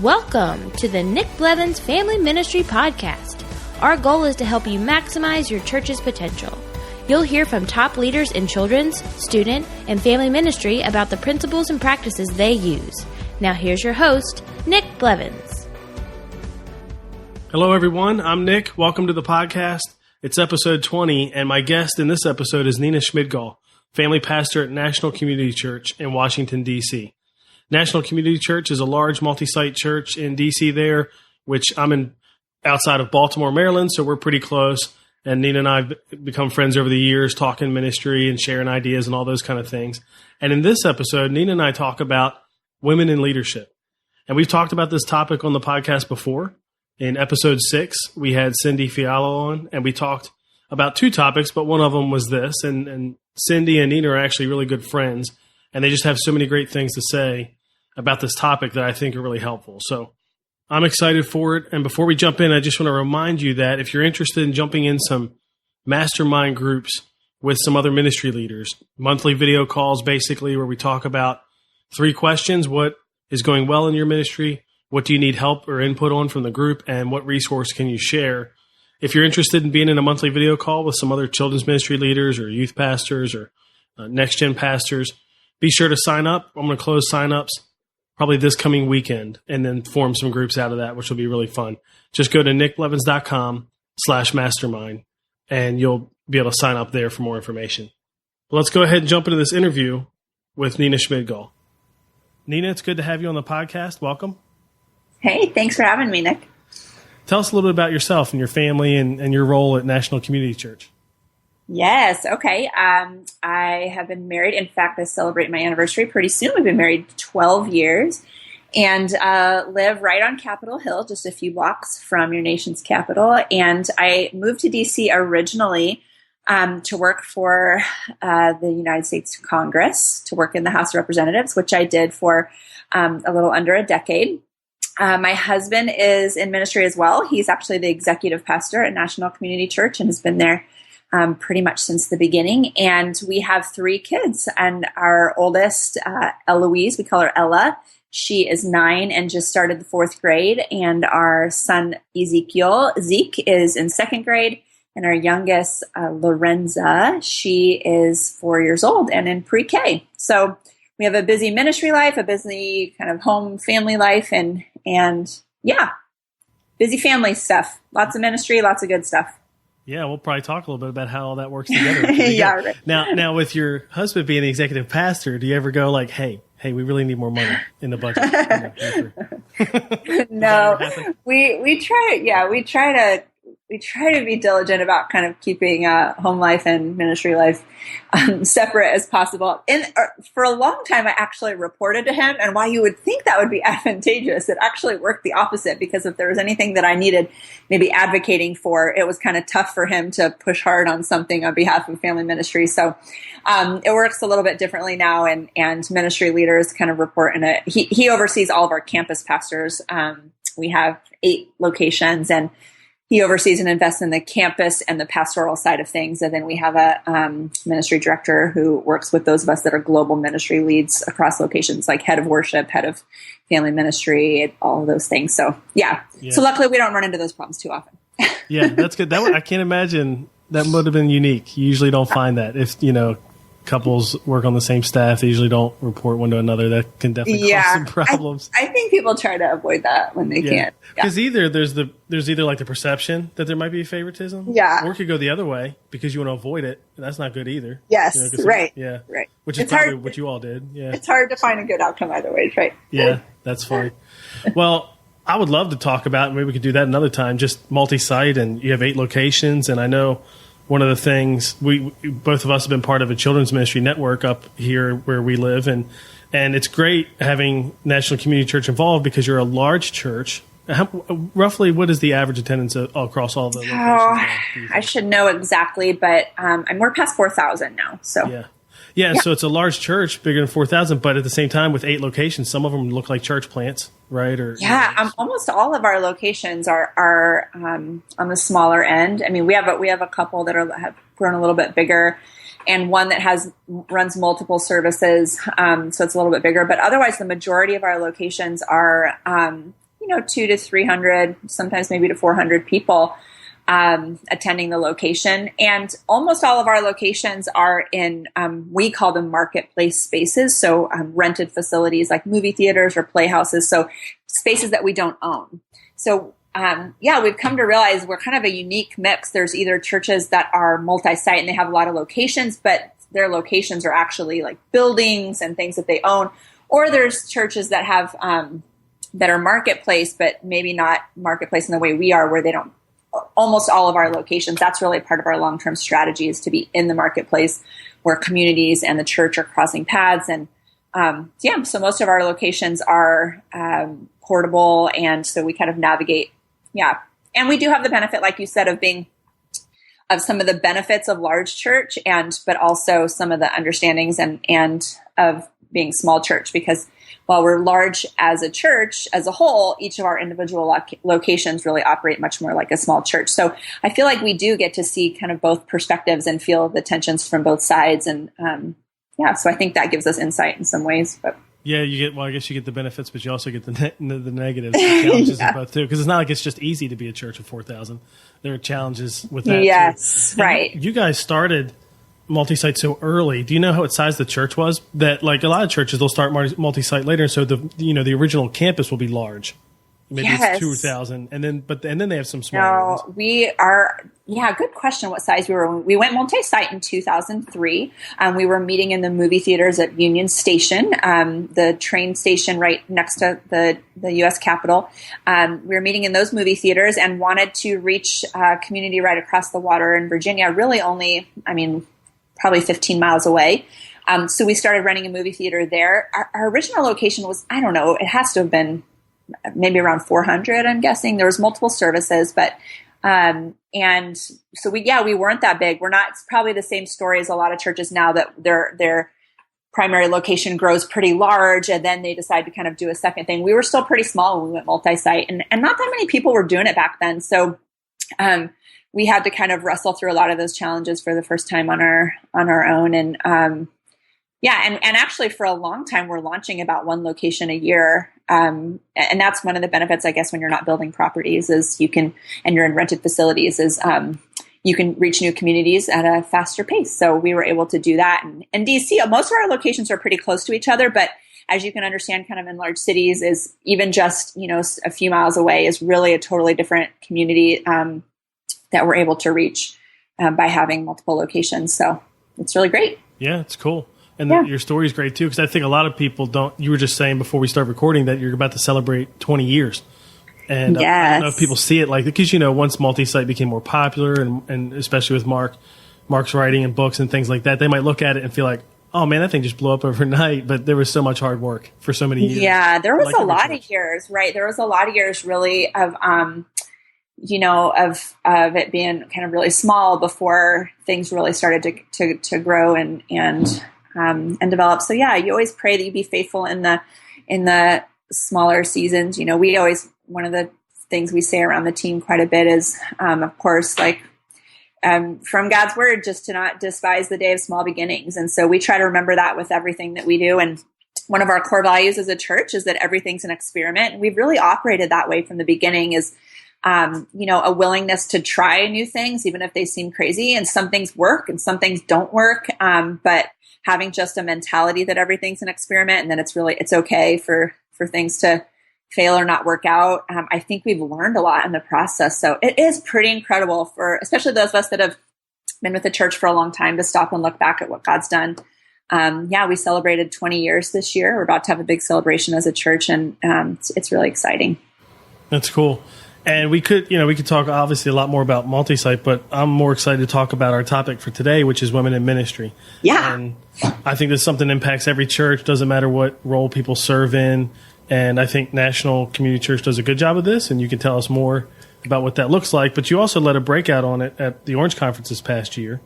Welcome to the Nick Blevins Family Ministry Podcast. Our goal is to help you maximize your church's potential. You'll hear from top leaders in children's, student, and family ministry about the principles and practices they use. Now here's your host, Nick Blevins. Hello everyone, I'm Nick. Welcome to the podcast. It's episode 20, and my guest in this episode is Nina Schmidgall, family pastor at National Community Church in Washington, D.C. National Community Church is a large multi-site church in D.C. there, which I'm in outside of Baltimore, Maryland, so we're pretty close. And Nina and I have become friends over the years, talking ministry and sharing ideas and all those kind of things. And in this episode, Nina and I talk about women in leadership. And we've talked about this topic on the podcast before. In episode 6, we had Cindy Fialo on, and we talked about two topics, but one of them was this. And Cindy and Nina are actually really good friends, and they just have so many great things to say about this topic that I think are really helpful. So I'm excited for it. And before we jump in, I just want to remind you that if you're interested in jumping in some mastermind groups with some other ministry leaders, monthly video calls basically where we talk about 3 questions: what is going well in your ministry, what do you need help or input on from the group, and what resource can you share? If you're interested in being in a monthly video call with some other children's ministry leaders or youth pastors or next-gen pastors, be sure to sign up. I'm going to close sign-ups probably this coming weekend, and then form some groups out of that, which will be really fun. Just go to nickblevins.com/mastermind, and you'll be able to sign up there for more information. But let's go ahead and jump into this interview with Nina Schmidgall. Nina, it's good to have you on the podcast. Welcome. Hey, thanks for having me, Nick. Tell us a little bit about yourself and your family and your role at National Community Church. Yes. Okay. I have been married. In fact, I celebrate my anniversary pretty soon. We've been married 12 years and live right on Capitol Hill, just a few blocks from your nation's capital. And I moved to D.C. originally to work for the United States Congress, to work in the House of Representatives, which I did for a little under a decade. My husband is in ministry as well. He's actually the executive pastor at National Community Church and has been there pretty much since the beginning. And we have 3 kids. And our oldest, Eloise, we call her Ella. She is 9 and just started the 4th grade. And our son, Zeke, is in 2nd grade. And our youngest, Lorenza, she is 4 years old and in pre-K. So we have a busy ministry life, a busy kind of home family life, and yeah, busy family stuff. Lots of ministry, lots of good stuff. Yeah, we'll probably talk a little bit about how all that works together. Yeah, right. Now, with your husband being the executive pastor, do you ever go like, hey, we really need more money in the budget? No, we try. Yeah, we try to be diligent about kind of keeping home life and ministry life separate as possible. And for a long time, I actually reported to him, and while you would think that would be advantageous, it actually worked the opposite, because if there was anything that I needed maybe advocating for, it was kind of tough for him to push hard on something on behalf of family ministry. So it works a little bit differently now, and ministry leaders kind of report in it. He oversees all of our campus pastors. We have 8 locations, and he oversees and invests in the campus and the pastoral side of things. And then we have a ministry director who works with those of us that are global ministry leads across locations, like head of worship, head of family ministry, all of those things. So, yeah. So luckily we don't run into those problems too often. Yeah, that's good. I can't imagine that would have been unique. You usually don't find that. If, couples work on the same staff, they usually don't report one to another. That can definitely cause some problems. I think people try to avoid that when they can. Because either there's either like the perception that there might be favoritism, or it could go the other way because you want to avoid it, and that's not good either. Yes, right. Yeah, right. Which is probably what you all did. Yeah, it's hard to find a good outcome either way, right? Yeah, that's fine. Well, I would love to talk about, maybe we could do that another time, just multi-site, and you have 8 locations, and I know one of the things, we both of us have been part of a children's ministry network up here where we live, and it's great having National Community Church involved because you're a large church. Roughly, what is the average attendance across all the locations? I should know exactly, but we're past 4,000 now. So Yeah, so it's a large church, bigger than 4,000, but at the same time with 8 locations, some of them look like church plants, right? Or almost all of our locations are on the smaller end. I mean, we have a couple that have grown a little bit bigger, and one that runs multiple services, so it's a little bit bigger. But otherwise, the majority of our locations are 200 to 300, sometimes maybe to 400 people attending the location. And almost all of our locations are in, we call them marketplace spaces. So rented facilities like movie theaters or playhouses. So spaces that we don't own. So we've come to realize we're kind of a unique mix. There's either churches that are multi-site and they have a lot of locations, but their locations are actually like buildings and things that they own. Or there's churches that have that are marketplace, but maybe not marketplace in the way we are, where they don't. Almost all of our locations, that's really part of our long-term strategy, is to be in the marketplace where communities and the church are crossing paths. And so most of our locations are portable, and so we kind of navigate. Yeah, and we do have the benefit, like you said, of some of the benefits of large church, but also some of the understandings and of being small church, because while we're large as a church as a whole, each of our individual locations really operate much more like a small church. So I feel like we do get to see kind of both perspectives and feel the tensions from both sides. And so I think that gives us insight in some ways. But yeah, I guess you get the benefits, but you also get the negatives, the challenges of both too. Because it's not like it's just easy to be a church of 4,000. There are challenges with that. Yes, too. right. You guys started multi-site so early. Do you know what size the church was? That like a lot of churches, they'll start multi-site later, so the original campus will be large. Maybe it's 2,000, and then they have some smaller ones. We are. Yeah, good question. What size we were? We went multi-site in 2003. We were meeting in the movie theaters at Union Station, the train station right next to the U.S. Capitol. We were meeting in those movie theaters and wanted to reach a community right across the water in Virginia. Really, only probably 15 miles away. So we started renting a movie theater there. Our original location was, I don't know, it has to have been maybe around 400, I'm guessing. There was multiple services, but, and so we weren't that big. It's probably the same story as a lot of churches now, that their primary location grows pretty large and then they decide to kind of do a second thing. We were still pretty small when we went multi-site, and not that many people were doing it back then. So, we had to kind of wrestle through a lot of those challenges for the first time on our own. And, and actually for a long time, we're launching about one location a year. And that's one of the benefits, I guess, when you're not building properties and you're in rented facilities, is you can reach new communities at a faster pace. So we were able to do that. And DC, most of our locations are pretty close to each other, but as you can understand, kind of in large cities, is even just, a few miles away is really a totally different community that we're able to reach by having multiple locations. So it's really great. Yeah, it's cool. And your story is great too, because I think a lot of people don't. You were just saying before we start recording that you're about to celebrate 20 years. And yes. I don't know if people see it like, because, once multi-site became more popular, and especially with Mark's writing and books and things like that, they might look at it and feel like, oh man, that thing just blew up overnight. But there was so much hard work for so many years. Yeah, there was a lot of years, right? There was a lot of years really of, of it being kind of really small before things really started to grow and develop. So yeah, you always pray that you be faithful in the smaller seasons. One of the things we say around the team quite a bit is, of course, from God's word, just to not despise the day of small beginnings. And so we try to remember that with everything that we do. And one of our core values as a church is that everything's an experiment. And we've really operated that way from the beginning, is, a willingness to try new things, even if they seem crazy, and some things work and some things don't work. But having just a mentality that everything's an experiment, and that it's okay for things to fail or not work out. I think we've learned a lot in the process. So it is pretty incredible for, especially those of us that have been with the church for a long time, to stop and look back at what God's done. We celebrated 20 years this year. We're about to have a big celebration as a church, and it's really exciting. That's cool. And we could talk obviously a lot more about multi-site, but I'm more excited to talk about our topic for today, which is women in ministry. Yeah. And I think this is something that impacts every church, doesn't matter what role people serve in. And I think National Community Church does a good job of this, and you can tell us more about what that looks like. But you also led a breakout on it at the Orange Conference this past year,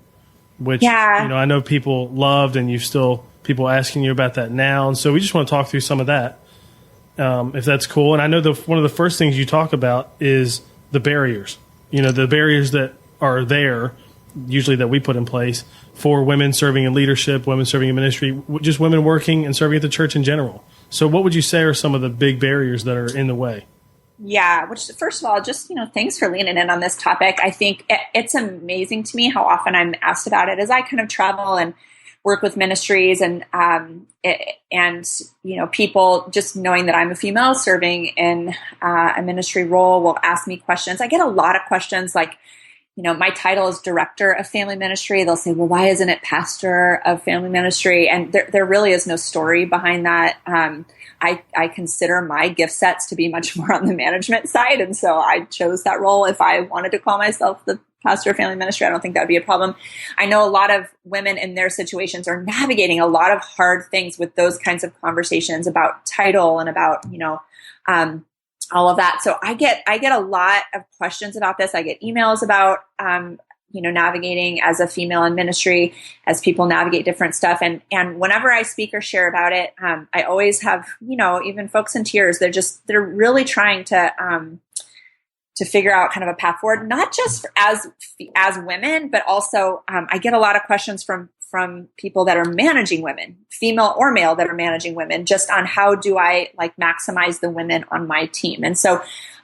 which I know people loved, and you've still people asking you about that now. And so we just want to talk through some of that, if that's cool. And I know one of the first things you talk about is the barriers. The barriers that are there, usually that we put in place for women serving in leadership, women serving in ministry, just women working and serving at the church in general. So what would you say are some of the big barriers that are in the way? Yeah, which first of all, just, thanks for leaning in on this topic. I think it's amazing to me how often I'm asked about it as I kind of travel and work with ministries and people just knowing that I'm a female serving in a ministry role will ask me questions. I get a lot of questions like, my title is director of family ministry. They'll say, well, why isn't it pastor of family ministry? And there really is no story behind that. I consider my gift sets to be much more on the management side. And so I chose that role. If I wanted to call myself the pastor of family ministry, I don't think that would be a problem. I know a lot of women in their situations are navigating a lot of hard things with those kinds of conversations about title and about, all of that. So I get a lot of questions about this. I get emails about, navigating as a female in ministry, as people navigate different stuff. And whenever I speak or share about it, I always have, even folks in tears. They're really trying to figure out kind of a path forward, not just as women, but also I get a lot of questions from people that are managing women, female or male, that are managing women, just on how do I maximize the women on my team. And so,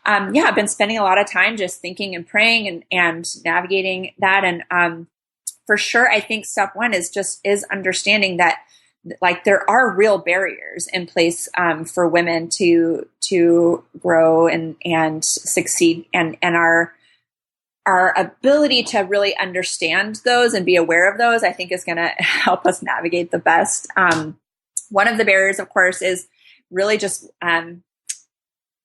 I've been spending a lot of time just thinking and praying and navigating that. And for sure, I think step one is understanding that there are real barriers in place for women to grow and succeed, and our ability to really understand those and be aware of those, I think, is going to help us navigate the best. One of the barriers, of course, is really just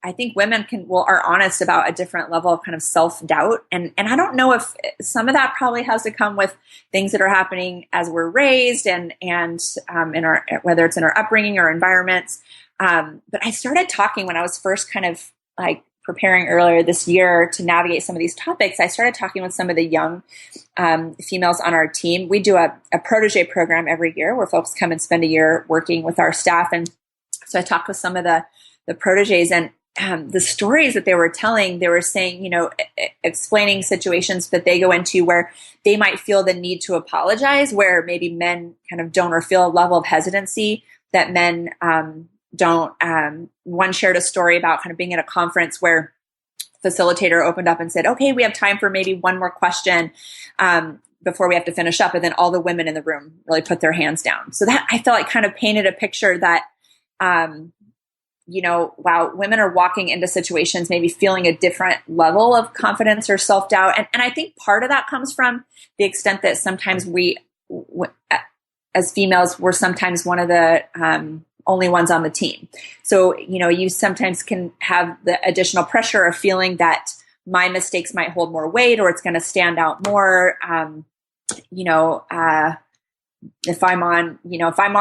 I think women are honest about a different level of kind of self-doubt. And I don't know if some of that probably has to come with things that are happening as we're raised and in our, whether it's in our upbringing or environments. But I started talking when I was first kind of preparing earlier this year to navigate some of these topics. I started talking with some of the young females on our team. We do a protege program every year where folks come and spend a year working with our staff. And so I talked with some of the proteges, and the stories that they were telling, they were saying, explaining situations that they go into where they might feel the need to apologize, where maybe men kind of don't, or feel a level of hesitancy that men don't. One shared a story about kind of being at a conference where the facilitator opened up and said, okay, we have time for maybe one more question before we have to finish up. And then all the women in the room really put their hands down. So that, I felt like, kind of painted a picture that, wow, women are walking into situations maybe feeling a different level of confidence or self-doubt. And I think part of that comes from the extent that sometimes we, as females, we're sometimes one of the only ones on the team. So, you sometimes can have the additional pressure of feeling that my mistakes might hold more weight, or it's going to stand out more. If I'm on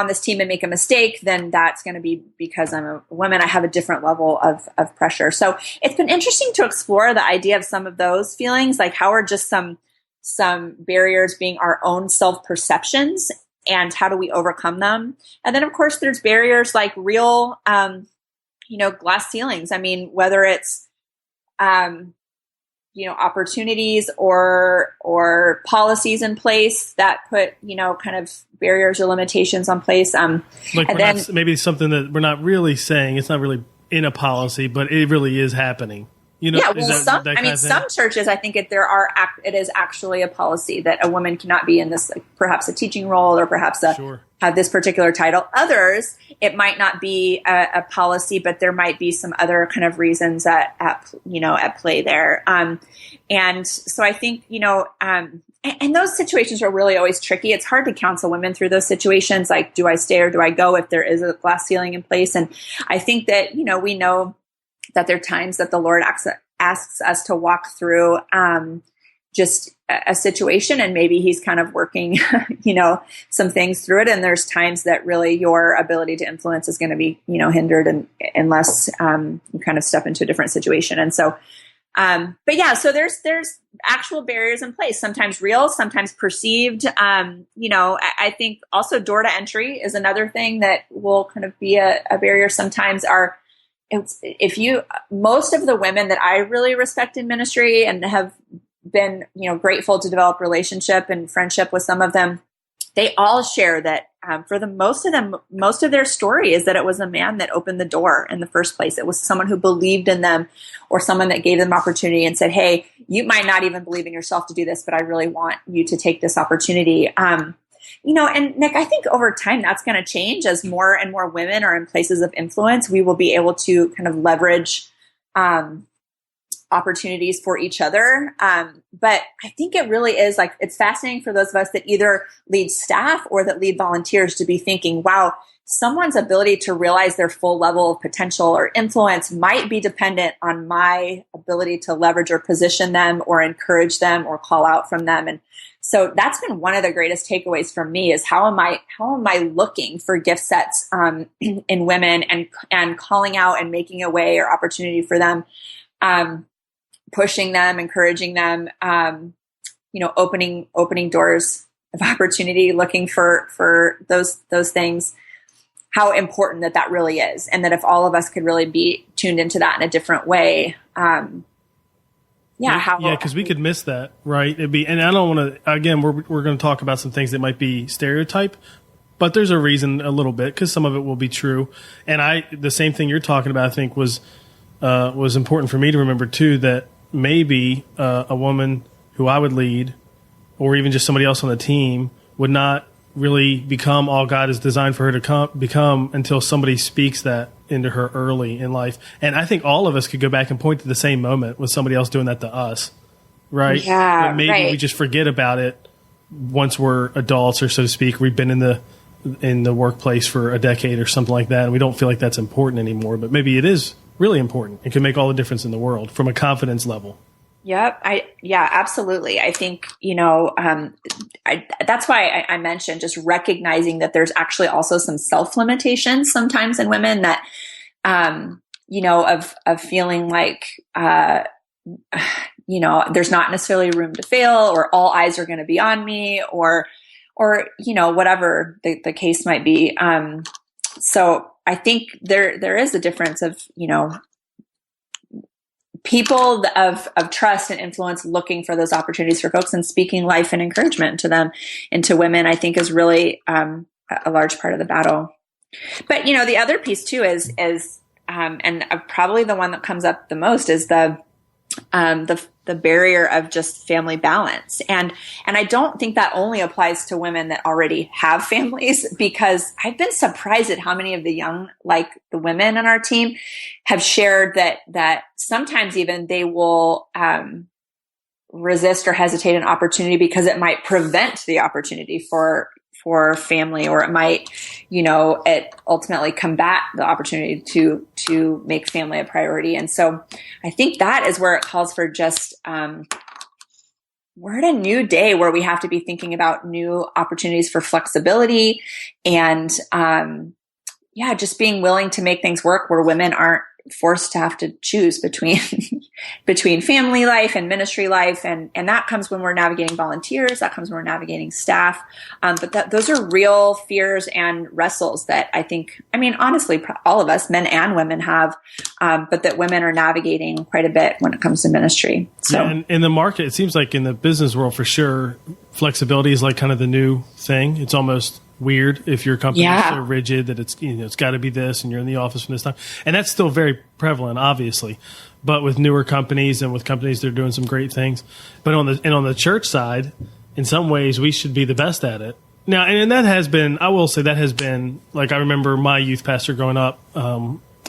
this team and make a mistake, then that's going to be because I'm a woman. I have a different level of pressure. So it's been interesting to explore the idea of some of those feelings, like how are just some barriers being our own self-perceptions, and how do we overcome them? And then, of course, there's barriers like real, glass ceilings. I mean, whether it's, opportunities or policies in place that put, kind of barriers or limitations on place. Maybe something that we're not really saying, it's not really in a policy, but it really is happening. Some churches, I think it is actually a policy that a woman cannot be in this, perhaps a teaching role, or perhaps have this particular title. Others, it might not be a policy, but there might be some other kind of reasons at play there. And so I think, and those situations are really always tricky. It's hard to counsel women through those situations. Like, do I stay or do I go if there is a glass ceiling in place? And I think that, we know that there are times that the Lord asks us to walk through just a situation, and maybe he's kind of working, some things through it. And there's times that really your ability to influence is going to be, hindered unless you kind of step into a different situation. And so, so there's actual barriers in place, sometimes real, sometimes perceived. I think also door to entry is another thing that will kind of be a barrier. Sometimes most of the women that I really respect in ministry and have been, grateful to develop relationship and friendship with some of them, they all share that for most of their story is that it was a man that opened the door in the first place. It was someone who believed in them, or someone that gave them opportunity and said, hey, you might not even believe in yourself to do this, but I really want you to take this opportunity. And Nick, I think over time that's going to change as more and more women are in places of influence. We will be able to kind of leverage opportunities for each other. But I think it really is like, it's fascinating for those of us that either lead staff or that lead volunteers to be thinking, wow, someone's ability to realize their full level of potential or influence might be dependent on my ability to leverage or position them or encourage them or call out from them. And so that's been one of the greatest takeaways for me is how am I looking for gift sets in women and calling out and making a way or opportunity for them, pushing them, encouraging them, opening doors of opportunity, looking for those things. How important that really is, and that if all of us could really be tuned into that in a different way. Because we could miss that, right? And I don't want to. Again, we're going to talk about some things that might be stereotype, but there's a reason a little bit because some of it will be true. And the same thing you're talking about, I think was important for me to remember too. That maybe a woman who I would lead, or even just somebody else on the team, would not really become all God has designed for her to become until somebody speaks that into her early in life. And I think all of us could go back and point to the same moment with somebody else doing that to us, right? Yeah, and maybe we just forget about it once we're adults, or so to speak. We've been in the workplace for a decade or something like that, and we don't feel like that's important anymore. But maybe it is really important. It can make all the difference in the world from a confidence level. Yep. Absolutely. I think, that's why I mentioned just recognizing that there's actually also some self-limitations sometimes in women that, of feeling like, there's not necessarily room to fail, or all eyes are going to be on me, or whatever the case might be. So I think there is a difference of, people of trust and influence looking for those opportunities for folks and speaking life and encouragement to them and to women, I think is really a large part of the battle. But, the other piece too is and probably the one that comes up the most is the barrier of just family balance. And I don't think that only applies to women that already have families, because I've been surprised at how many of the young, like the women on our team, have shared that sometimes even they will resist or hesitate an opportunity because it might prevent the opportunity for family, or it might, it ultimately combat the opportunity to make family a priority. And so I think that is where it calls for just, we're at a new day where we have to be thinking about new opportunities for flexibility and, just being willing to make things work where women aren't forced to have to choose between family life and ministry life. And that comes when we're navigating volunteers, that comes when we're navigating staff. But those are real fears and wrestles that I think, honestly, all of us, men and women, have, but that women are navigating quite a bit when it comes to ministry. So and in the market, it seems like in the business world, for sure, flexibility is like kind of the new thing. It's almost weird if your company is so rigid that it's got to be this and you're in the office from this time. And that's still very prevalent, obviously. But with newer companies and with companies that are doing some great things. But on the church side, in some ways, we should be the best at it. Now, and that has been, I will say that has been, like I remember my youth pastor growing up,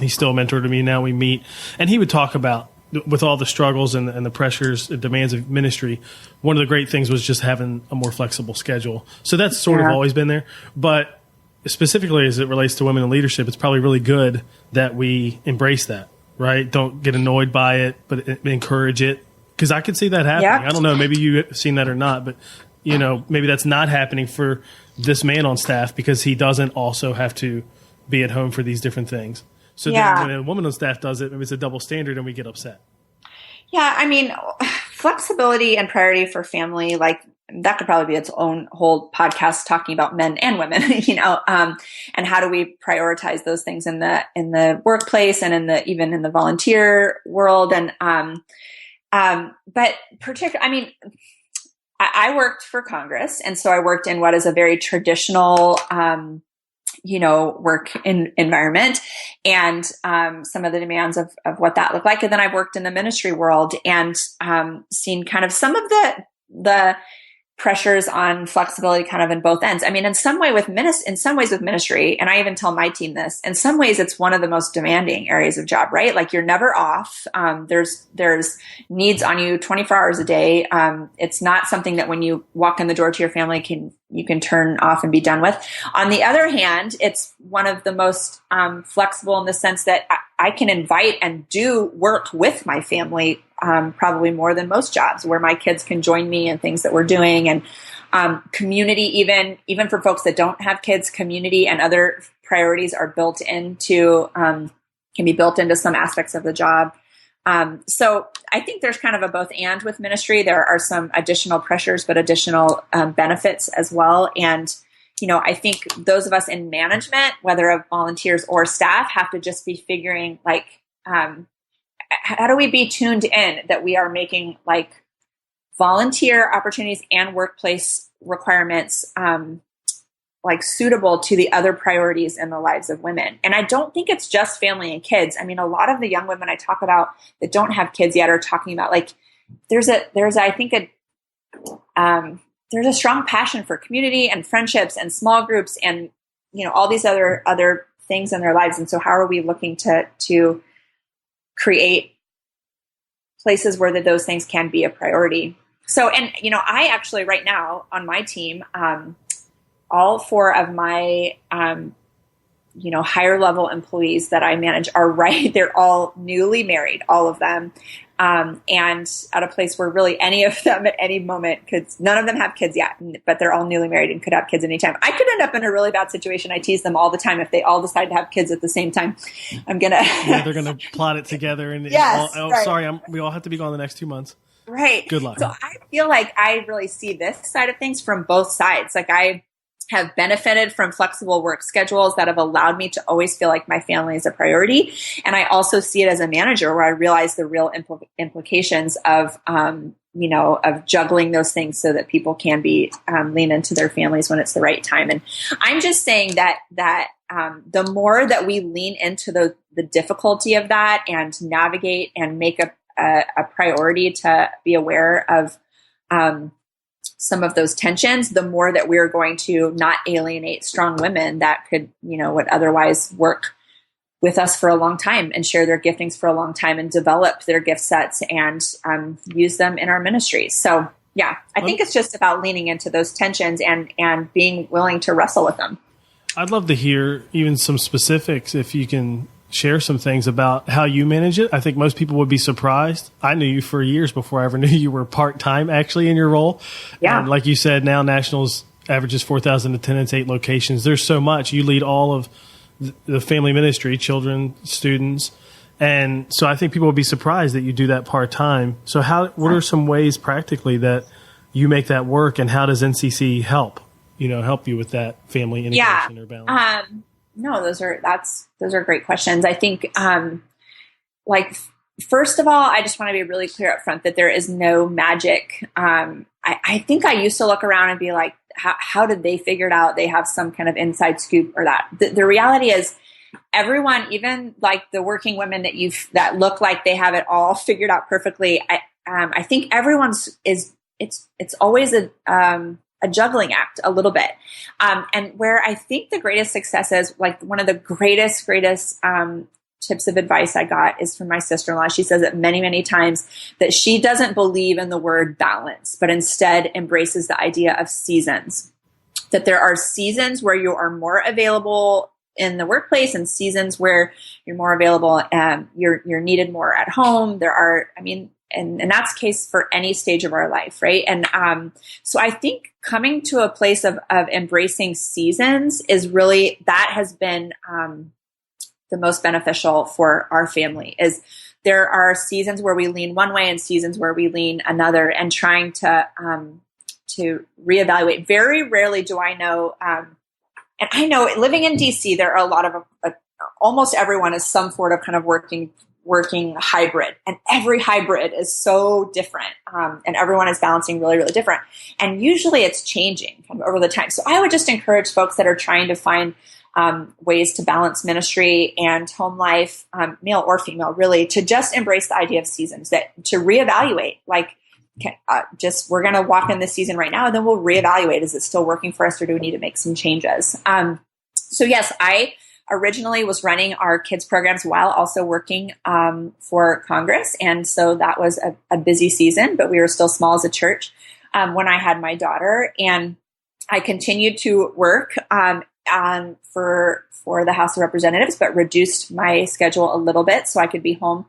he's still a mentor to me now, we meet, and he would talk about, with all the struggles and the pressures and demands of ministry, one of the great things was just having a more flexible schedule. So that's sort of always been there. But specifically as it relates to women in leadership, it's probably really good that we embrace that, right? Don't get annoyed by it, but encourage it. Because I could see that happening. Yeah. I don't know, maybe you've seen that or not, but maybe that's not happening for this man on staff because he doesn't also have to be at home for these different things. So then when a woman on staff does it, maybe it's a double standard and we get upset. Yeah, flexibility and priority for family, like that could probably be its own whole podcast talking about men and women, and how do we prioritize those things in the workplace and even in the volunteer world. And, but particularly, I worked for Congress. And so I worked in what is a very traditional, work environment and some of the demands of what that looked like. And then I've worked in the ministry world and seen kind of some of the pressures on flexibility kind of in both ends. I mean, in some ways with ministry, and I even tell my team this, in some ways it's one of the most demanding areas of job, right? Like you're never off. There's needs on you 24 hours a day. It's not something that when you walk in the door to your family you can turn off and be done with. On the other hand, it's one of the most flexible in the sense that I can invite and do work with my family probably more than most jobs, where my kids can join me in things that we're doing, and community, even for folks that don't have kids, community and other priorities are can be built into some aspects of the job. So I think there's kind of a both and with ministry. There are some additional pressures, but additional benefits as well. And, I think those of us in management, whether of volunteers or staff, have to just be figuring like, how do we be tuned in that we are making like volunteer opportunities and workplace requirements like suitable to the other priorities in the lives of women. And I don't think it's just family and kids. I mean, a lot of the young women I talk about that don't have kids yet are talking about like there's a strong passion for community and friendships and small groups and all these other things in their lives. And so how are we looking to create places where those things can be a priority? So, and I actually right now on my team, all 4 of my, higher level employees that I manage they're all newly married, all of them. And at a place where really any of them at any moment none of them have kids yet, but they're all newly married and could have kids anytime. I could end up in a really bad situation. I tease them all the time. If they all decide to have kids at the same time, they're going to plot it together. And yes, right. Sorry, we all have to be gone the next 2 months. Right. Good luck. So I feel like I really see this side of things from both sides. Like I have benefited from flexible work schedules that have allowed me to always feel like my family is a priority. And I also see it as a manager where I realize the real implications of, of juggling those things so that people can be lean into their families when it's the right time. And I'm just saying that the more that we lean into the difficulty of that and navigate and make a priority to be aware of some of those tensions, the more that we're going to not alienate strong women that could, would otherwise work with us for a long time and share their giftings for a long time and develop their gift sets and use them in our ministries. So yeah, I think it's just about leaning into those tensions and being willing to wrestle with them. I'd love to hear even some specifics if you can share some things about how you manage it. I think most people would be surprised. I knew you for years before I ever knew you were part-time actually in your role. Yeah. And like you said, now Nationals averages 4,000 attendance, 8 locations. There's so much. You lead all of the family ministry, children, students. And so I think people would be surprised that you do that part-time. So what are some ways practically that you make that work, and how does NCC help you with that family integration or balance? No, those are great questions. I think, first of all, I just want to be really clear up front that there is no magic. I think I used to look around and be like, how did they figure it out? They have some kind of inside scoop or that. The reality is everyone, even like the working women that look like they have it all figured out perfectly. I think everyone's it's always a juggling act a little bit. And where I think the greatest success is, like one of the greatest tips of advice I got is from my sister-in-law. She says it many, many times that she doesn't believe in the word balance, but instead embraces the idea of seasons. That there are seasons where you are more available in the workplace and seasons where you're more available and you're needed more at home. And that's the case for any stage of our life, right? And so I think coming to a place of embracing seasons is really, that has been the most beneficial for our family. Is there are seasons where we lean one way and seasons where we lean another, and trying to reevaluate. Very rarely do I know, and I know living in DC, there are a lot of almost everyone is some sort of kind of working working hybrid, and every hybrid is so different. And everyone is balancing really, really different. And usually it's changing kind of over the time. So I would just encourage folks that are trying to find ways to balance ministry and home life, male or female, really, to just embrace the idea of seasons, that to reevaluate, like, okay, we're going to walk in this season right now, and then we'll reevaluate. Is it still working for us, or do we need to make some changes? So yes, I originally was running our kids programs while also working for Congress. And so that was a busy season, but we were still small as a church when I had my daughter. And I continued to work for the House of Representatives, but reduced my schedule a little bit so I could be home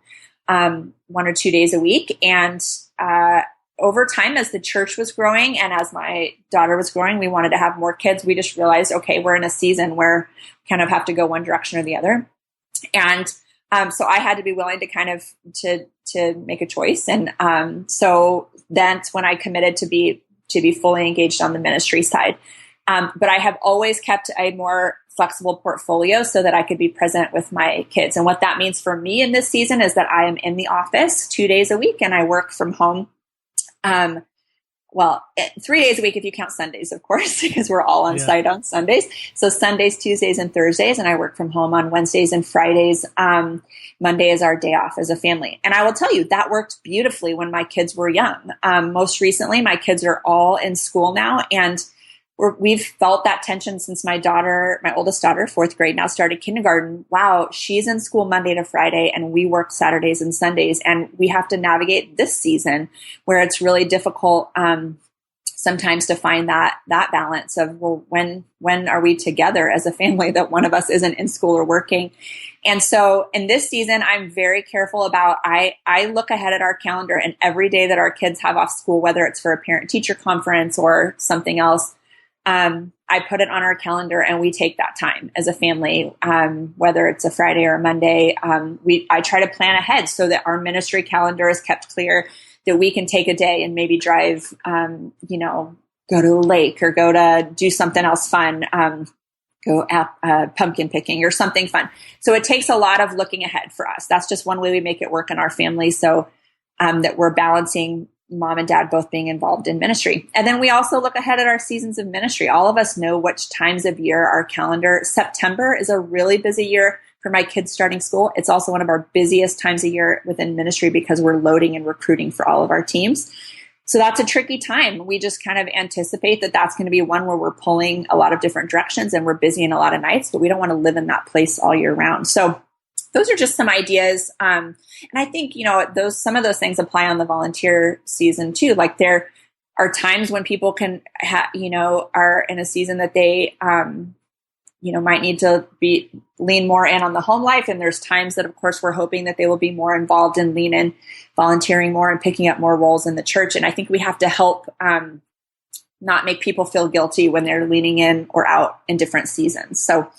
1 or 2 days a week. And over time, as the church was growing and as my daughter was growing, we wanted to have more kids. We just realized, okay, we're in a season where we kind of have to go one direction or the other. And so I had to be willing to kind of to make a choice. And so that's when I committed to be fully engaged on the ministry side. But I have always kept a more flexible portfolio so that I could be present with my kids. And what that means for me in this season is that I am in the office 2 days a week, and I work from home. 3 days a week if you count Sundays, of course, because we're all on site on Sundays. So Sundays, Tuesdays, and Thursdays, and I work from home on Wednesdays and Fridays. Monday is our day off as a family. And I will tell you, that worked beautifully when my kids were young. Most recently, my kids are all in school now, and we've felt that tension since my oldest daughter, 4th grade, now started kindergarten. Wow, she's in school Monday to Friday, and we work Saturdays and Sundays. And we have to navigate this season where it's really difficult sometimes to find that balance of, well, when are we together as a family that one of us isn't in school or working? And so in this season, I'm very careful about, I look ahead at our calendar, and every day that our kids have off school, whether it's for a parent-teacher conference or something else, I put it on our calendar, and we take that time as a family, whether it's a Friday or a Monday. I try to plan ahead so that our ministry calendar is kept clear, that we can take a day and maybe drive, go to a lake or go to do something else fun, go out pumpkin picking or something fun. So it takes a lot of looking ahead for us. That's just one way we make it work in our family, so that we're balancing mom and dad both being involved in ministry. And then we also look ahead at our seasons of ministry. All of us know which times of year our calendar. September is a really busy year for my kids starting school. It's also one of our busiest times of year within ministry because we're loading and recruiting for all of our teams. So that's a tricky time. We just kind of anticipate that that's going to be one where we're pulling a lot of different directions and we're busy in a lot of nights, but we don't want to live in that place all year round. So those are just some ideas. And I think, some of those things apply on the volunteer season too. Like there are times when people can, are in a season that they, might need to lean more in on the home life. And there's times that, of course, we're hoping that they will be more involved and lean in, volunteering more and picking up more roles in the church. And I think we have to help not make people feel guilty when they're leaning in or out in different seasons. So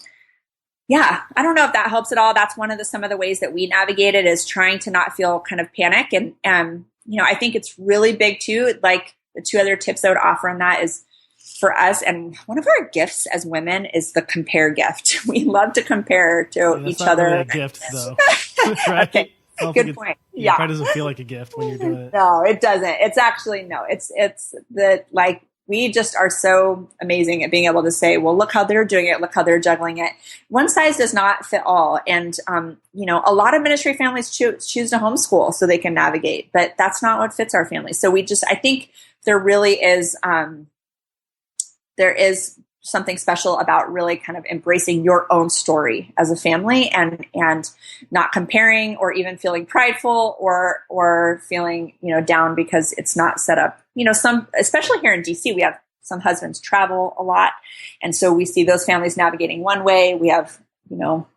yeah, I don't know if that helps at all. That's one of some of the ways that we navigate it, is trying to not feel kind of panic. And, I think it's really big too. Like the two other tips I would offer on that is for us. And one of our gifts as women is the compare gift. We love to compare to each other. Really a gift though. Right? Okay. Good point. Yeah. It probably doesn't feel like a gift when you're doing it. No, it doesn't. It's actually, no, it's we just are so amazing at being able to say, well, look how they're doing it. Look how they're juggling it. One size does not fit all. And, a lot of ministry families choose to homeschool so they can navigate, but that's not what fits our family. So I think there really is, there is something special about really kind of embracing your own story as a family and not comparing or even feeling prideful or feeling, down because it's not set up. Especially here in DC, we have some husbands travel a lot. And so we see those families navigating one way. We have,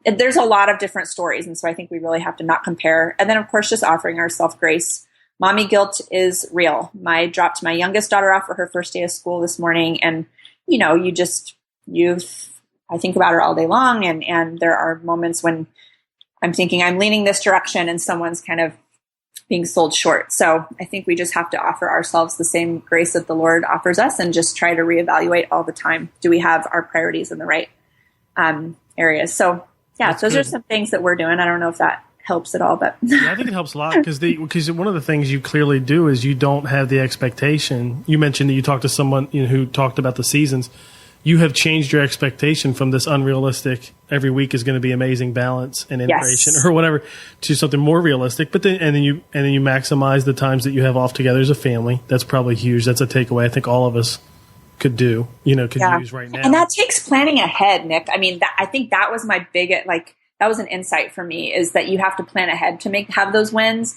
there's a lot of different stories. And so I think we really have to not compare. And then of course, just offering ourselves grace. Mommy guilt is real. I dropped my youngest daughter off for her first day of school this morning. And, I think about her all day long. And there are moments when I'm thinking I'm leaning this direction and someone's kind of being sold short. So I think we just have to offer ourselves the same grace that the Lord offers us and just try to reevaluate all the time. Do we have our priorities in the right areas? So yeah, those are some things that we're doing. I don't know if that helps at all, but yeah, I think it helps a lot because one of the things you clearly do is you don't have the expectation. You mentioned that you talked to someone who talked about the seasons. You have changed your expectation from this unrealistic every week is going to be amazing balance and integration or whatever to something more realistic. But then you maximize the times that you have off together as a family. That's probably huge. That's a takeaway I think all of us could do, use right now. And that takes planning ahead, Nick. I mean, I think that was my that was an insight for me, is that you have to plan ahead to have those wins.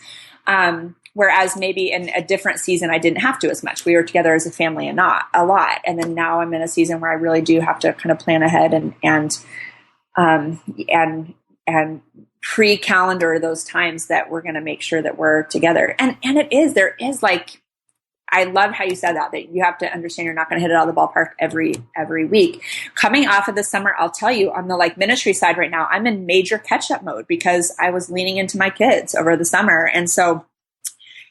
Whereas maybe in a different season, I didn't have to as much. We were together as a family and not a lot. And then now I'm in a season where I really do have to kind of plan ahead and pre-calendar those times that we're going to make sure that we're together. And there is like, I love how you said that you have to understand you're not going to hit it out of the ballpark every week. Coming off of the summer, I'll tell you, on the ministry side right now, I'm in major catch-up mode because I was leaning into my kids over the summer. And so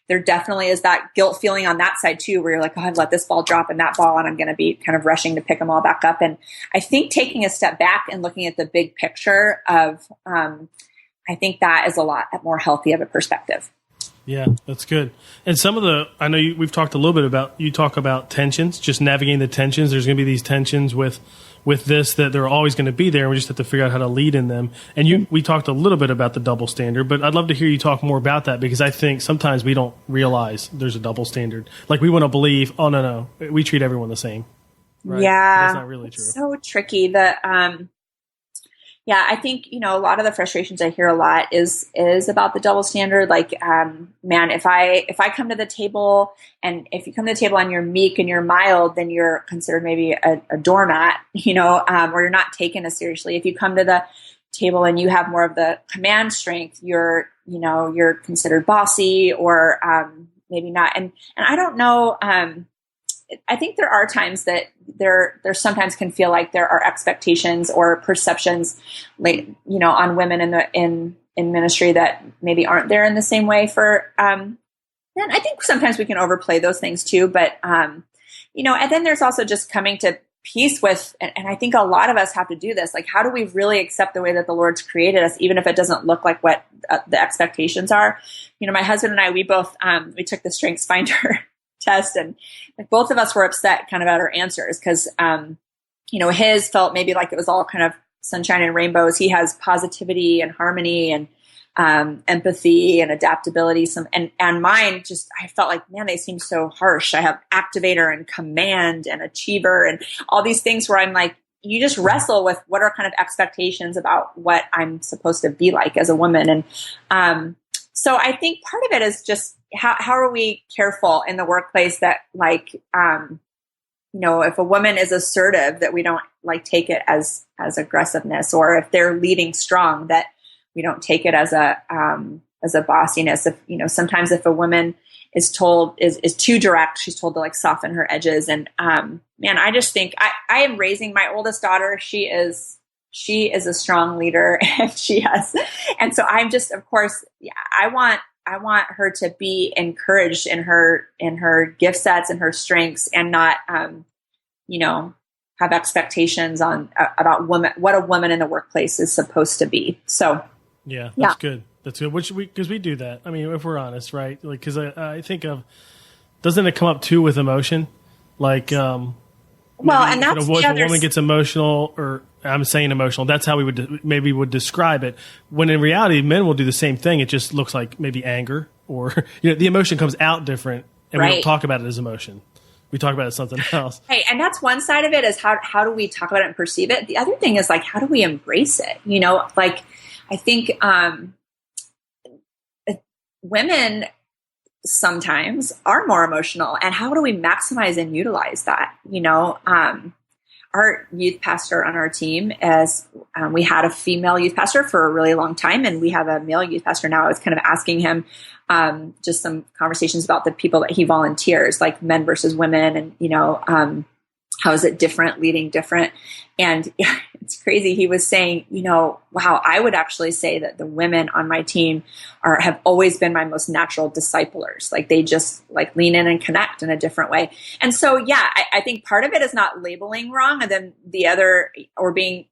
there definitely is that guilt feeling on that side too, where you're like, oh, I've let this ball drop and that ball, and I'm going to be kind of rushing to pick them all back up. And I think taking a step back and looking at the big picture of, I think that is a lot more healthy of a perspective. Yeah, that's good. And I know we've talked a little bit about, you talk about tensions, just navigating the tensions. There's going to be these tensions with this, that they're always going to be there. We just have to figure out how to lead in them. And we talked a little bit about the double standard, but I'd love to hear you talk more about that, because I think sometimes we don't realize there's a double standard. Like we want to believe, oh, no, we treat everyone the same. Right? Yeah. That's not really true. So tricky. Yeah, I think, a lot of the frustrations I hear a lot is about the double standard. Like, man, if I come to the table, and if you come to the table and you're meek and you're mild, then you're considered maybe a doormat, or you're not taken as seriously. If you come to the table and you have more of the command strength, you're considered bossy, or maybe not. And I don't know. I think there are times that there sometimes can feel like there are expectations or perceptions, like, on women in ministry that maybe aren't there in the same way for, and I think sometimes we can overplay those things too, but, and then there's also just coming to peace with, and I think a lot of us have to do this. Like, how do we really accept the way that the Lord's created us, even if it doesn't look like what the expectations are? My husband and I, we both, we took the Strengths Finder test, and like both of us were upset kind of at our answers, because his felt maybe like it was all kind of sunshine and rainbows. He has positivity and harmony and empathy and adaptability. And mine just, I felt like, man, they seem so harsh. I have activator and command and achiever and all these things where I'm like, you just wrestle with what are kind of expectations about what I'm supposed to be like as a woman. And so I think part of it is just how are we careful in the workplace that, like, if a woman is assertive, that we don't like take it as aggressiveness, or if they're leading strong, that we don't take it as a bossiness. If sometimes if a woman is told is too direct, she's told to like soften her edges. And man, I just think I am raising my oldest daughter. She is a strong leader, and and so I'm just, of course, I want her to be encouraged in her gift sets and her strengths, and not, have expectations about what a woman in the workplace is supposed to be. So, yeah, that's good. That's good. Because we do that. I mean, if we're honest, right? Like, because I think of, doesn't it come up too with emotion? Like, and that's if a woman gets emotional, or I'm saying emotional, that's how we would describe it. When in reality, men will do the same thing. It just looks like maybe anger, or the emotion comes out different, and we don't talk about it as emotion. We talk about it as something else. Hey, and that's one side of it, is how do we talk about it and perceive it? The other thing is, like, how do we embrace it? Like, I think women sometimes are more emotional, and how do we maximize and utilize that? Our youth pastor on our team, we had a female youth pastor for a really long time, and we have a male youth pastor now. I was kind of asking him just some conversations about the people that he volunteers, like men versus women, and how is it different, leading different? And it's crazy. He was saying, wow, I would actually say that the women on my team have always been my most natural disciplers. Like, they just like lean in and connect in a different way. And so, yeah, I think part of it is not labeling wrong, and then the other, or being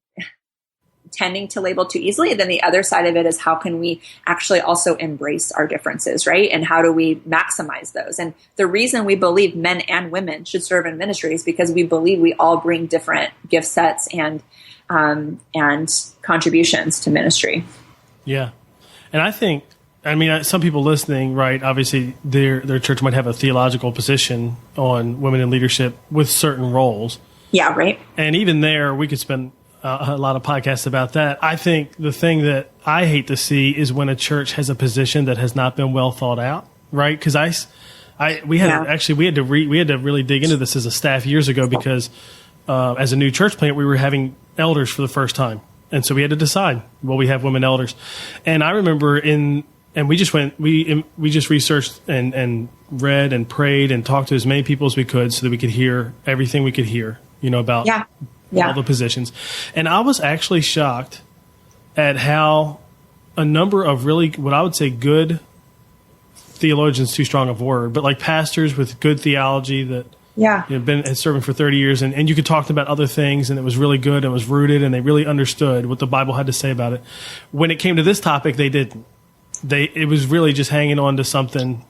tending to label too easily. And then the other side of it is how can we actually also embrace our differences, right? And how do we maximize those? And the reason we believe men and women should serve in ministry is because we believe we all bring different gift sets and contributions to ministry. Yeah. And I think, some people listening, right, obviously their church might have a theological position on women in leadership with certain roles. Yeah, right. And even there, we could spend a lot of podcasts about that. I think the thing that I hate to see is when a church has a position that has not been well thought out, right? Because we had to really dig into this as a staff years ago because as a new church plant, we were having elders for the first time, and so we had to decide, well, we have women elders, and I remember we just researched and read and prayed and talked to as many people as we could so that we could hear everything we could hear, about all the positions. And I was actually shocked at how a number of really, what I would say, good theologians, too strong of a word, but like pastors with good theology that been serving for 30 years, and you could talk about other things, and it was really good, and it was rooted, and they really understood what the Bible had to say about it. When it came to this topic, they didn't. It was really just hanging on to something,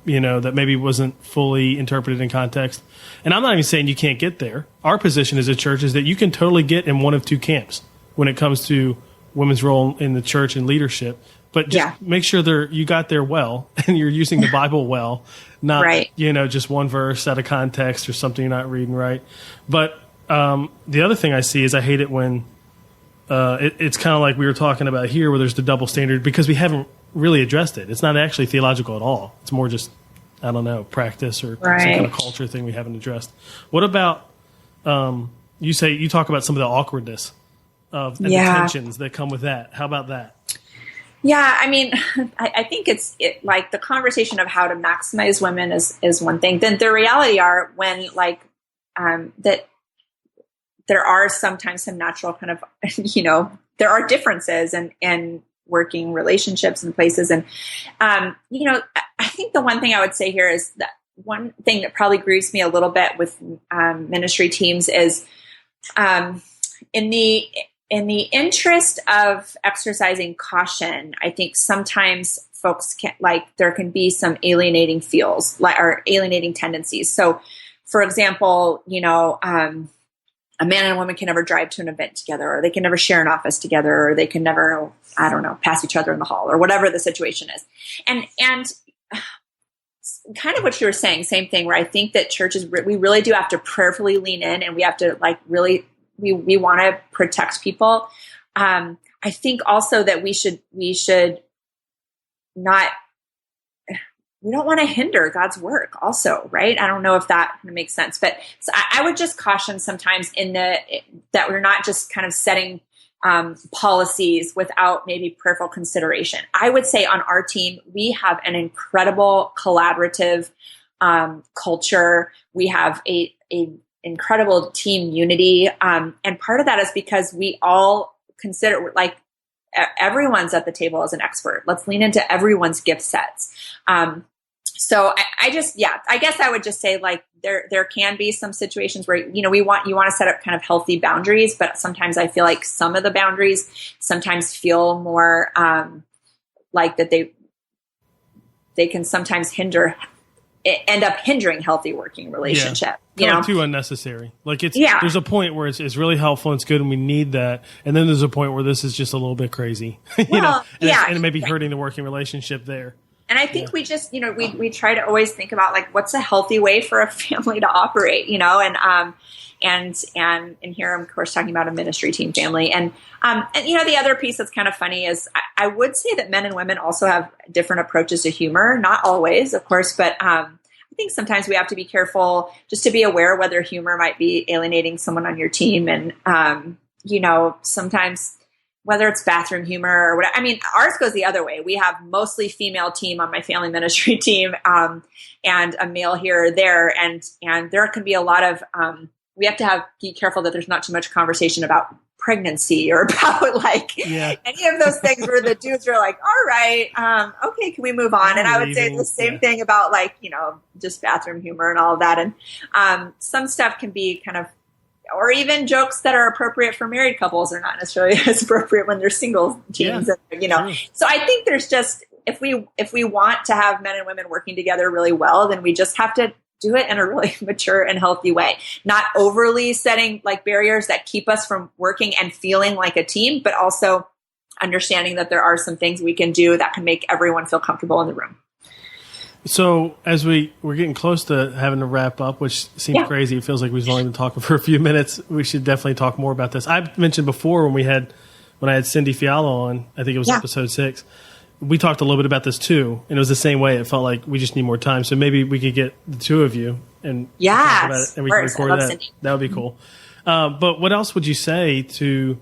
that maybe wasn't fully interpreted in context. And I'm not even saying you can't get there. Our position as a church is that you can totally get in one of two camps when it comes to women's role in the church and leadership. But just make sure you got there well and you're using the Bible well, not, just one verse out of context or something you're not reading right. But the other thing I see is I hate it when it's kind of like we were talking about here where there's the double standard because we haven't really addressed it. It's not actually theological at all. It's more just, I don't know, practice or some kind of culture thing we haven't addressed. What about, you talk about some of the awkwardness and the tensions that come with that. How about that? Yeah, I think it's like the conversation of how to maximize women is one thing. Then the reality are when that there are sometimes some natural kind of, there are differences and working relationships and places. And, I think the one thing I would say here is that one thing that probably grieves me a little bit with ministry teams is in the interest of exercising caution, I think sometimes folks there can be some alienating or alienating tendencies. So, for example, a man and a woman can never drive to an event together, or they can never share an office together, or they can never, pass each other in the hall, or whatever the situation is. And kind of what you were saying, same thing, where I think that churches, we really do have to prayerfully lean in, and we have to really, we want to protect people. I think also that we don't want to hinder God's work also, right? I don't know if that makes sense, but so I would just caution sometimes that we're not just kind of setting policies without maybe prayerful consideration. I would say on our team, we have an incredible collaborative culture. We have a incredible team unity. And part of that is because we all consider everyone's at the table as an expert. Let's lean into everyone's gift sets. So I guess I would just say there can be some situations where, you want to set up kind of healthy boundaries, but sometimes I feel like some of the boundaries sometimes feel more like that they can sometimes end up hindering healthy working relationship. Too unnecessary. There's a point where it's really helpful and it's good and we need that. And then there's a point where this is just a little bit crazy, and it may be hurting the working relationship there. And I think we just, we try to always think about what's a healthy way for a family to operate, and here I'm of course talking about a ministry team family. And the other piece that's kind of funny is I would say that men and women also have different approaches to humor, not always, of course, but I think sometimes we have to be careful just to be aware whether humor might be alienating someone on your team. And, sometimes whether it's bathroom humor or whatever. Ours goes the other way. We have mostly female team on my family ministry team, and a male here or there. And there can be a lot of, we have to be careful that there's not too much conversation about pregnancy or about any of those things where the dudes are like, all right, okay, can we move on? And I would say the same thing about just bathroom humor and all of that. And some stuff can be kind of or even jokes that are appropriate for married couples are not necessarily as appropriate when they're single teens. Yeah, and, So I think there's just, if we want to have men and women working together really well, then we just have to do it in a really mature and healthy way, not overly setting like barriers that keep us from working and feeling like a team, but also understanding that there are some things we can do that can make everyone feel comfortable in the room. So as we're getting close to having to wrap up, which seems crazy. It feels like we've only been talking for a few minutes. We should definitely talk more about this. I mentioned before when I had Cindy Fialo on, I think it was episode 6, we talked a little bit about this too. And it was the same way. It felt like we just need more time. So maybe we could get the two of you and talk about it and we can record that. Cindy. That would be cool. But what else would you say to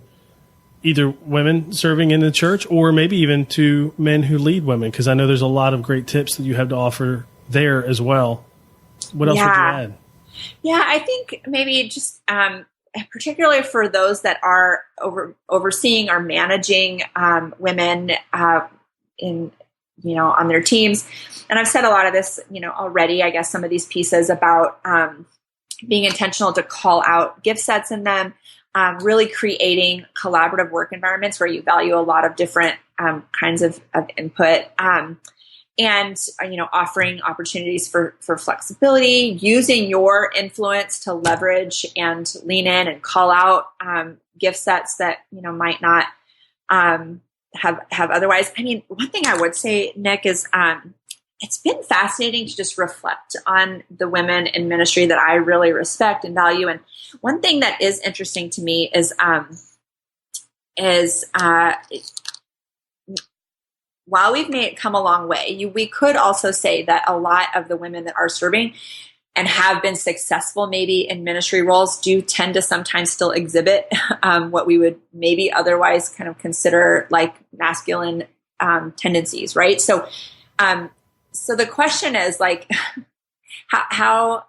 either women serving in the church or maybe even to men who lead women? Because I know there's a lot of great tips that you have to offer there as well. What else would you add? Yeah, I think maybe just particularly for those that are overseeing or managing women on their teams. And I've said a lot of this, already, I guess some of these pieces about being intentional to call out gift sets in them, really creating collaborative work environments where you value a lot of different kinds of input, and offering opportunities for flexibility, using your influence to leverage and lean in and call out gift sets that might not have otherwise. I mean, one thing I would say, Nick, is it's been fascinating to just reflect on the women in ministry that I really respect and value. And one thing that is interesting to me is while we've come a long way, we could also say that a lot of the women that are serving and have been successful maybe in ministry roles do tend to sometimes still exhibit what we would maybe otherwise kind of consider like masculine tendencies, right? So the question is like, how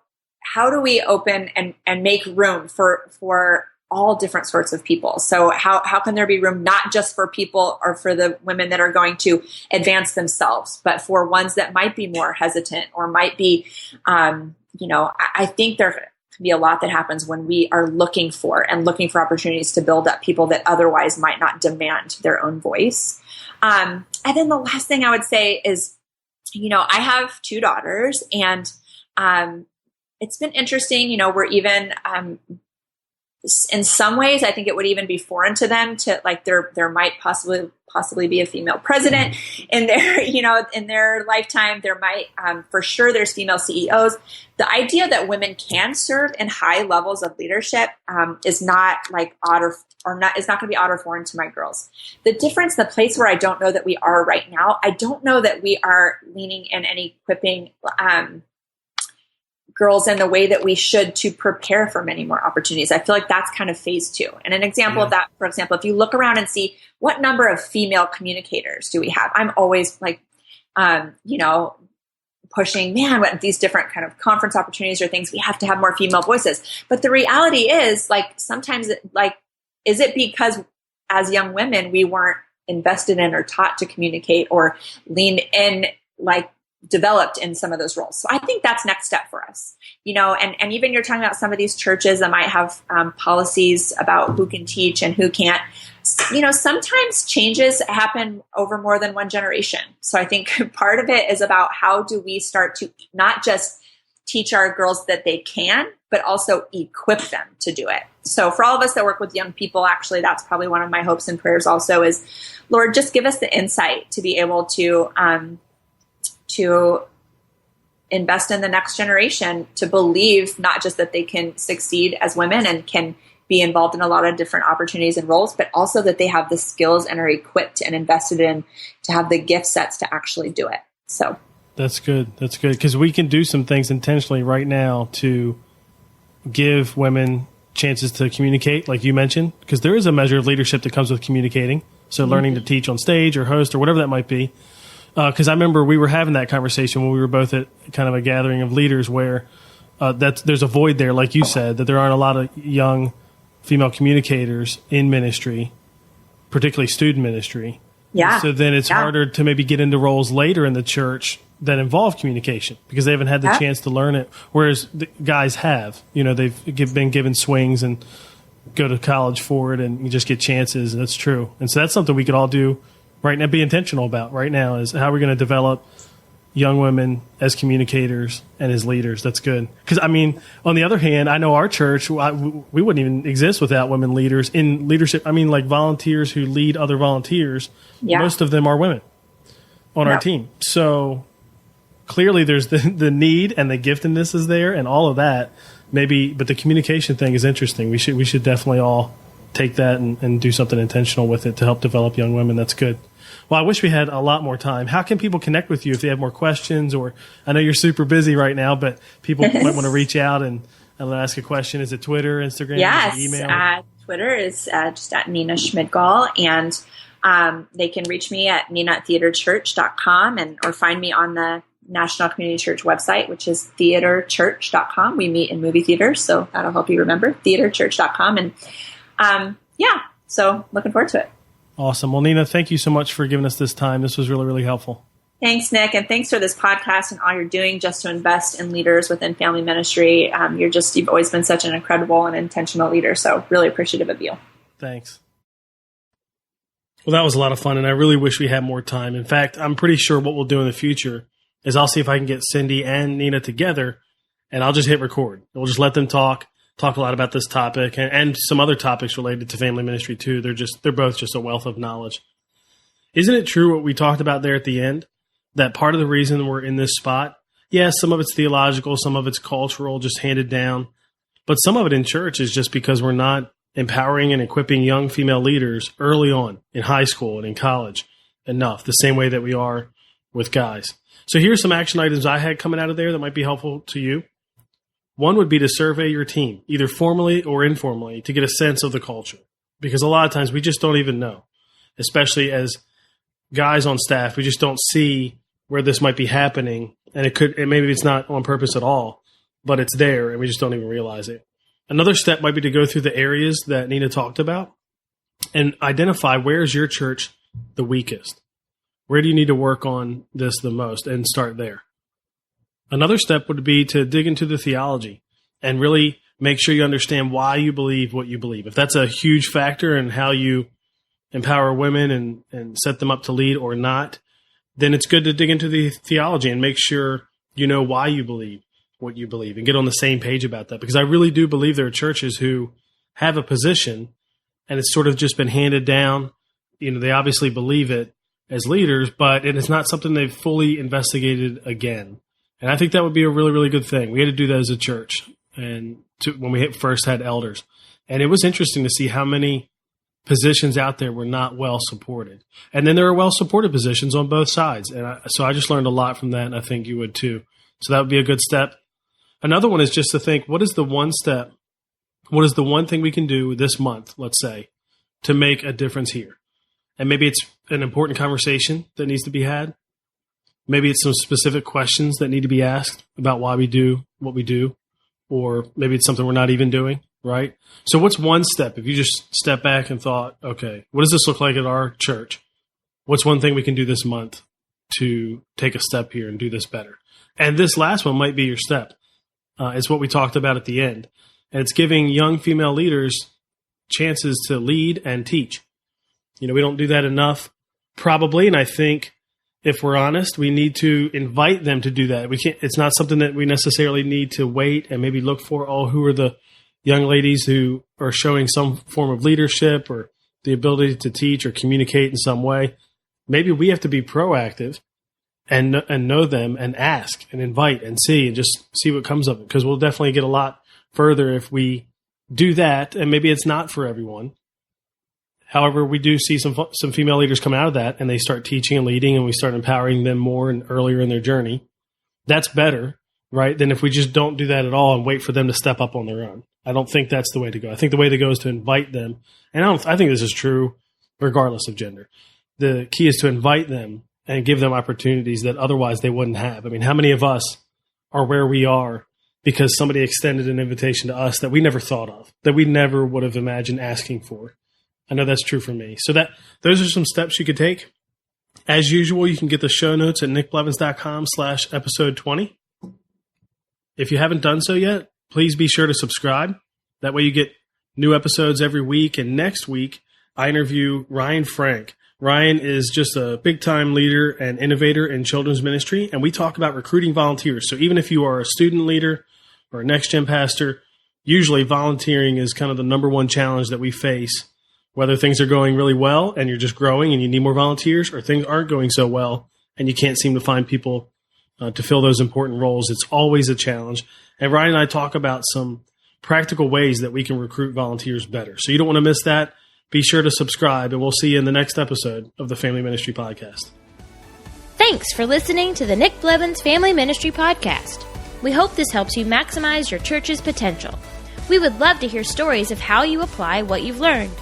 do we open and make room for all different sorts of people? So how can there be room not just for people or for the women that are going to advance themselves, but for ones that might be more hesitant or might be, I think there can be a lot that happens when we are looking for opportunities to build up people that otherwise might not demand their own voice. And then the last thing I would say is, I have 2 daughters, and it's been interesting. We're even in some ways, I think it would even be foreign to them to like there might possibly be a female president in their in their lifetime. There might for sure there's female CEOs. The idea that women can serve in high levels of leadership is not like odd or not is not going to be odd or foreign to my girls. The difference, the place where I don't know that we are right now, I don't know that we are leaning in and equipping girls in the way that we should to prepare for many more opportunities. I feel like that's kind of phase 2. And an example of that, for example, if you look around and see what number of female communicators do we have, I'm always like, pushing, what these different kind of conference opportunities or things, we have to have more female voices. But the reality is like, sometimes is it because as young women, we weren't invested in or taught to communicate or lean in, like developed in some of those roles. So I think that's next step for us, and even you're talking about some of these churches that might have policies about who can teach and who can't. Sometimes changes happen over more than one generation. So I think part of it is about how do we start to not just teach our girls that they can, but also equip them to do it. So for all of us that work with young people, actually, that's probably one of my hopes and prayers also is, Lord, just give us the insight to be able to invest in the next generation, to believe not just that they can succeed as women and can be involved in a lot of different opportunities and roles, but also that they have the skills and are equipped and invested in to have the gift sets to actually do it. So that's good. That's good. Because we can do some things intentionally right now to give women chances to communicate, like you mentioned, because there is a measure of leadership that comes with communicating. So learning to teach on stage or host or whatever that might be. Because I remember we were having that conversation when we were both at kind of a gathering of leaders where there's a void there, like you said, that there aren't a lot of young female communicators in ministry, particularly student ministry. Yeah. So then it's harder to maybe get into roles later in the church that involve communication because they haven't had the chance to learn it, whereas the guys have. They've been given swings and go to college for it, and you just get chances. And that's true. And so that's something we could all do right now, be intentional about right now, is how we're going to develop young women as communicators and as leaders. That's good. Because, on the other hand, I know our church, we wouldn't even exist without women leaders in leadership. Like volunteers who lead other volunteers. Yeah. Most of them are women on our team. So clearly there's the need and the giftedness is there and all of that. Maybe, but the communication thing is interesting. We should definitely all take that and do something intentional with it to help develop young women. That's good. Well, I wish we had a lot more time. How can people connect with you if they have more questions? Or I know you're super busy right now, but people might want to reach out and ask a question. Is it Twitter, Instagram, yes, email? Twitter is just at Nina Schmidgall, and they can reach me at nina@theaterchurch.com or find me on the National Community Church website, which is theaterchurch.com. We meet in movie theaters, so that'll help you remember, theaterchurch.com. And so looking forward to it. Awesome. Well, Nina, thank you so much for giving us this time. This was really, really helpful. Thanks, Nick, and thanks for this podcast and all you're doing just to invest in leaders within family ministry. You've always been such an incredible and intentional leader, so really appreciative of you. Thanks. Well, that was a lot of fun, and I really wish we had more time. In fact, I'm pretty sure what we'll do in the future is I'll see if I can get Cindy and Nina together, and I'll just hit record. We'll just let them talk a lot about this topic and some other topics related to family ministry too. They're both just a wealth of knowledge. Isn't it true what we talked about there at the end? That part of the reason we're in this spot, yes, some of it's theological, some of it's cultural, just handed down, but some of it in church is just because we're not empowering and equipping young female leaders early on in high school and in college enough, the same way that we are with guys. So here's some action items I had coming out of there that might be helpful to you. One would be to survey your team, either formally or informally, to get a sense of the culture. Because a lot of times we just don't even know, especially as guys on staff. We just don't see where this might be happening. And maybe it's not on purpose at all, but it's there and we just don't even realize it. Another step might be to go through the areas that Nina talked about and identify where is your church the weakest. Where do you need to work on this the most, and start there? Another step would be to dig into the theology and really make sure you understand why you believe what you believe. If that's a huge factor in how you empower women and set them up to lead or not, then it's good to dig into the theology and make sure you know why you believe what you believe and get on the same page about that. Because I really do believe there are churches who have a position and it's sort of just been handed down. They obviously believe it as leaders, but it is not something they've fully investigated again. And I think that would be a really, really good thing. We had to do that as a church and when we first had elders. And it was interesting to see how many positions out there were not well supported. And then there are well supported positions on both sides. And so I just learned a lot from that, and I think you would too. So that would be a good step. Another one is just to think, what is the one step? What is the one thing we can do this month, let's say, to make a difference here? And maybe it's an important conversation that needs to be had. Maybe it's some specific questions that need to be asked about why we do what we do. Or maybe it's something we're not even doing, right? So what's one step? If you just step back and thought, okay, what does this look like at our church? What's one thing we can do this month to take a step here and do this better? And this last one might be your step. It's what we talked about at the end. And it's giving young female leaders chances to lead and teach. We don't do that enough, probably. And I think if we're honest, we need to invite them to do that. It's not something that we necessarily need to wait and maybe look for, who are the young ladies who are showing some form of leadership or the ability to teach or communicate in some way. Maybe we have to be proactive and know them and ask and invite and see and just see what comes of it. Because we'll definitely get a lot further if we do that. And maybe it's not for everyone. However, we do see some female leaders come out of that and they start teaching and leading and we start empowering them more and earlier in their journey. That's better, right, than if we just don't do that at all and wait for them to step up on their own. I don't think that's the way to go. I think the way to go is to invite them. And I think this is true regardless of gender. The key is to invite them and give them opportunities that otherwise they wouldn't have. I mean, how many of us are where we are because somebody extended an invitation to us that we never thought of, that we never would have imagined asking for? I know that's true for me. So those are some steps you could take. As usual, you can get the show notes at nickblevins.com/episode 20. If you haven't done so yet, please be sure to subscribe. That way you get new episodes every week. And next week, I interview Ryan Frank. Ryan is just a big-time leader and innovator in children's ministry, and we talk about recruiting volunteers. So even if you are a student leader or a next-gen pastor, usually volunteering is kind of the number one challenge that we face, whether things are going really well and you're just growing and you need more volunteers, or things aren't going so well and you can't seem to find people to fill those important roles. It's always a challenge. And Ryan and I talk about some practical ways that we can recruit volunteers better. So you don't want to miss that. Be sure to subscribe, and we'll see you in the next episode of the Family Ministry Podcast. Thanks for listening to the Nick Blevins Family Ministry Podcast. We hope this helps you maximize your church's potential. We would love to hear stories of how you apply what you've learned.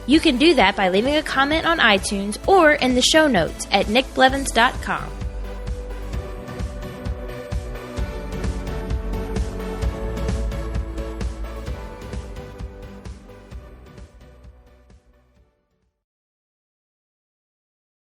You can do that by leaving a comment on iTunes or in the show notes at nickblevins.com.